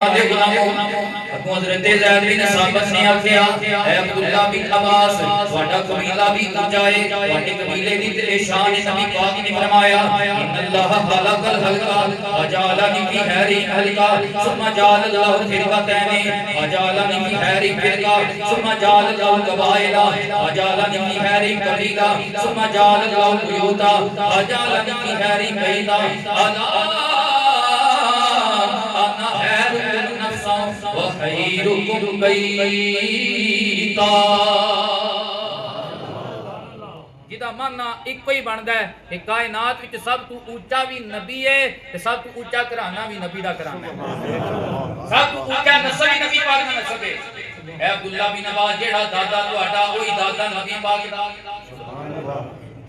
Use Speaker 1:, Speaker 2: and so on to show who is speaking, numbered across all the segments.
Speaker 1: دے غلاموں اگوں حضرت زید بن ثابت نے آکھیا اے عبداللہ بن عباس تہاڈا قبیلہ بھی اونچا ہے تہاڈے قبیلے دی تے شان نبی پاک نے فرمایا ان اللہ خلق الخلق وجعلنی فی خیر الخلق ثم جعل اللہ فرقتین وجعلنی فی خیر فرقہ ثم جعل اللہ قبائل وجعلنی فی خیر قبیلہ ثم جعل اللہ بیوتا وجعلنی فی خیر بیتا وخيركم بيتا جدا مانا ایک کوئی بندا ہے کہ کائنات وچ سب تو اونچا بھی نبی ہے تے سب تو اونچا گھرانہ بھی نبی دا گھرانہ ہے سب تو اونچا نسل بھی نبی پاک دا نسل ہے اے عبداللہ بن عباس جیڑا دادا تہاڈا وہی دادا نبی پاک دا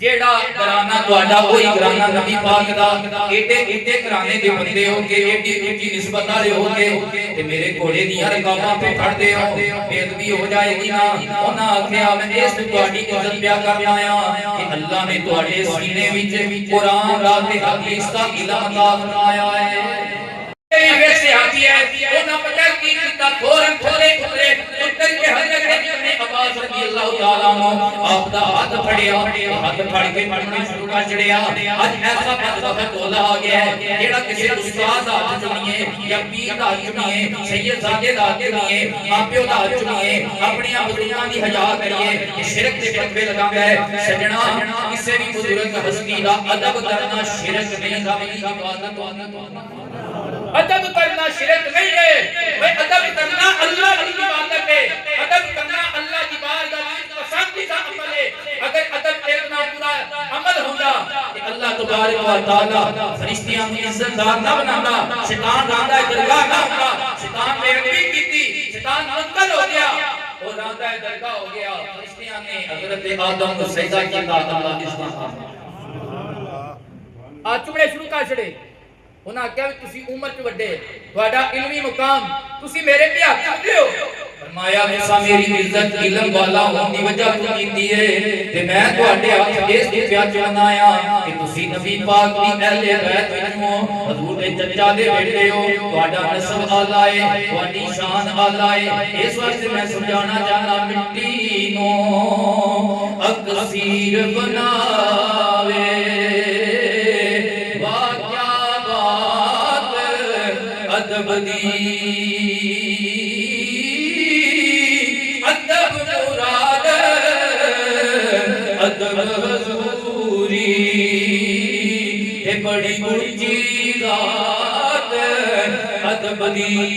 Speaker 1: جیڑا گھرانہ تہاڈا وہی گھرانہ نبی پاک دا ایڈے ایڈے گھرانے دے بندے ہو کے ایڈی اونچی نسبت والے ہو کے تے میرے گھوڑے دیاں رکاباں پہ کھڑ دے ہو بے ادبی ہو جائے گی نا انہاں آکھیا میں اس تہاڈی عزت پیا کرنا آیا کہ اللہ نے تہاڈے سینے وچ قرآن دا تے حدیث دا علم عطا فرمایا ہے ویسے آتی ہے انہاں پتہ کی کیتا فوراں کھولے اترے اتر کے حضرت ابن عباس رضی اللہ تعالیٰ عنہ آپ دا ہاتھ پھڑیا ہاتھ پھڑ کے پڑھنے شروع کر چڑیا آج ایسا وقت تولا آ گیا ہے جیڑا کسی استاد ہاتھ چنیے یا پیر ہاتھ چنیے سید زادے ہاتھ چنیے ماپیو ہاتھ چنیے اپنی بزرگاں دی حیا کریے یہ شرک دے فتوے لگاندا ہے سجنا کسی بھی بزرگ ہستی دا ادب کرنا شرک نہیں دا عبادت ادب کرنا شرک نہیں ہے وہ ادب کرنا اللہ کی عبادت ہے ادب کرنا اللہ کی بارگاہ میں پسندیدہ عمل ہے اگر ادب اتنا پورا عمل ہوگا کہ اللہ تبارک و تعالی فرشتیاں کی عزت دار نہ بنانا شیطان راندہ درگاہ نہ ہوگا شیطان بے ادبی کی شیطان منکر ہو گیا اور راندہ درگاہ ہو گیا فرشتیاں نے حضرت آدم کو سجدہ کیا اللہ اس کا آج چمڑے شروع کر چھڑے انہاں کہا تسی عمر چ وڈے تہاڈا علمی مقام تسی میرے پہ ہاتھ چکتے ہو فرمایا موسیٰ میری عزت علم والا ہون دی وجہ تو کیتی ہے تے میں تہاڈے ہاتھ اس تے پیا چلنا آیا کہ تسی نبی پاک دی اہل بیت وچ ہو حضور دے چچا دے بیٹے ہو تہاڈا نسب اعلی ہے تہاڈی شان اعلی ہے اس واسطے میں سمجھانا چاہنا مٹی نو اکسیر بناوے ادب مراد ادب حضوری اے بڑی بڑی ذات ادب دی